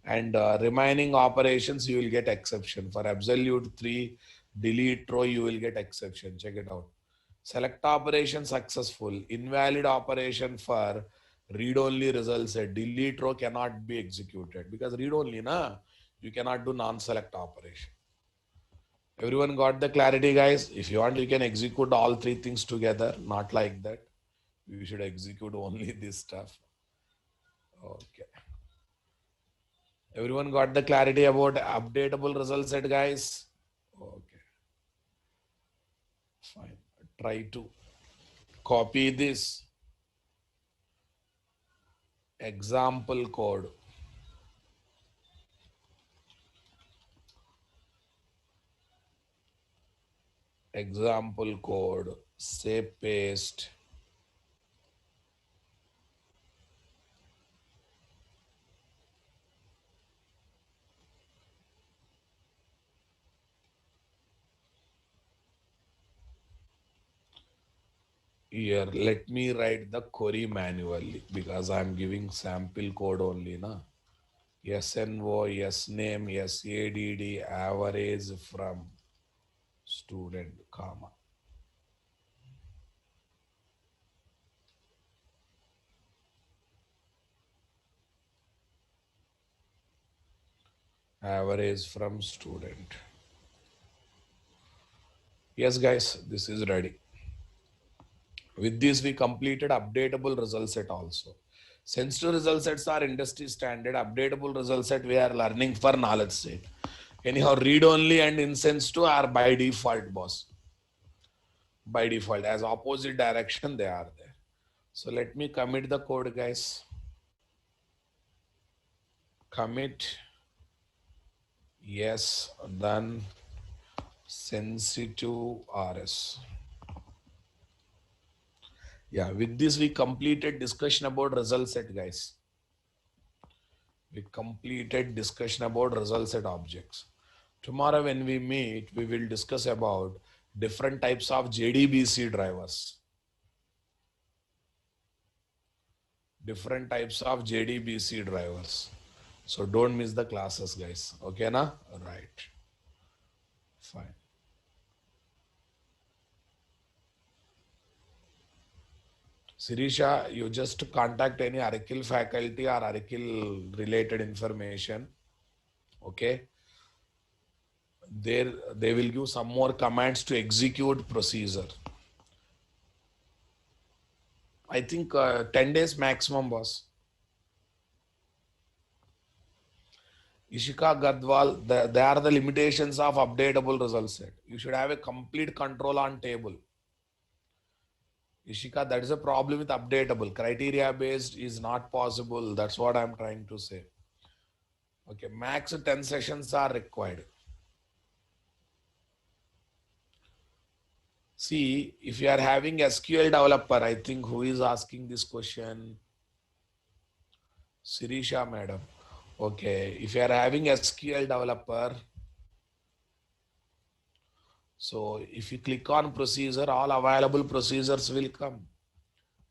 And remaining operations, you will get exception. For absolute 3, delete row, you will get exception. Check it out. Select operation successful. Invalid operation for read only result set. Delete row cannot be executed because read only, na? You cannot do non-select operation. Everyone got the clarity, guys? If you want, you can execute all 3 things together. Not like that. You should execute only this stuff. Okay. Everyone got the clarity about updatable result set, guys? Okay. Fine. Try to copy this example code. Example code. Say paste. Here, let me write the query manually because I'm giving sample code only, na? SNO, yes name, SADD, average from student, comma. Average from student. Yes, guys, this is ready. With this, we completed updatable result set also. Sensitive result sets are industry standard. Updatable result set we are learning for knowledge set. Anyhow, read only and insensitive are by default, boss. By default, as opposite direction they are there. So let me commit the code, guys. Commit. Yes, then sensitive RS. Yeah, with this we completed discussion about result set, guys. We completed discussion about result set objects. Tomorrow when we meet, we will discuss about different types of JDBC drivers. Different types of JDBC drivers. So don't miss the classes, guys. Okay, na? Right. Fine. Sirisha, you just contact any Arakil faculty or Arakil related information. Okay. There, they will give some more commands to execute procedure. I think 10 days maximum, boss. Ishika Gadwal, they are the limitations of updatable result set. You should have a complete control on table. Ishika, that is a problem with updatable. Criteria based is not possible. That's what I'm trying to say. Okay, max 10 sessions are required. See, if you are having SQL developer, I think who is asking this question? Sirisha madam. Okay, if you are having SQL developer, so if you click on procedure, all available procedures will come.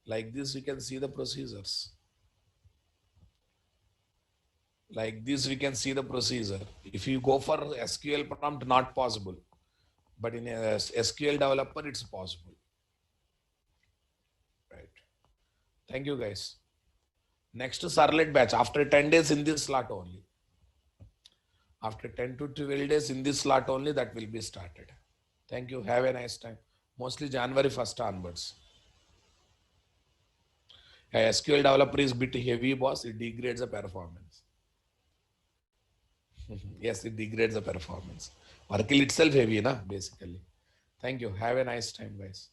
Like this, we can see the procedures. Like this, we can see the procedure. If you go for SQL prompt, not possible. But in a SQL developer, it's possible. Right. Thank you, guys. Next servlet batch after 10 days in this slot only. After 10 to 12 days in this slot only, that will be started. Thank you. Have a nice time. Mostly January 1st onwards. A SQL developer is bit heavy, boss. It degrades the performance. Yes, it degrades the performance. Oracle itself heavy, na, basically. Thank you. Have a nice time, guys.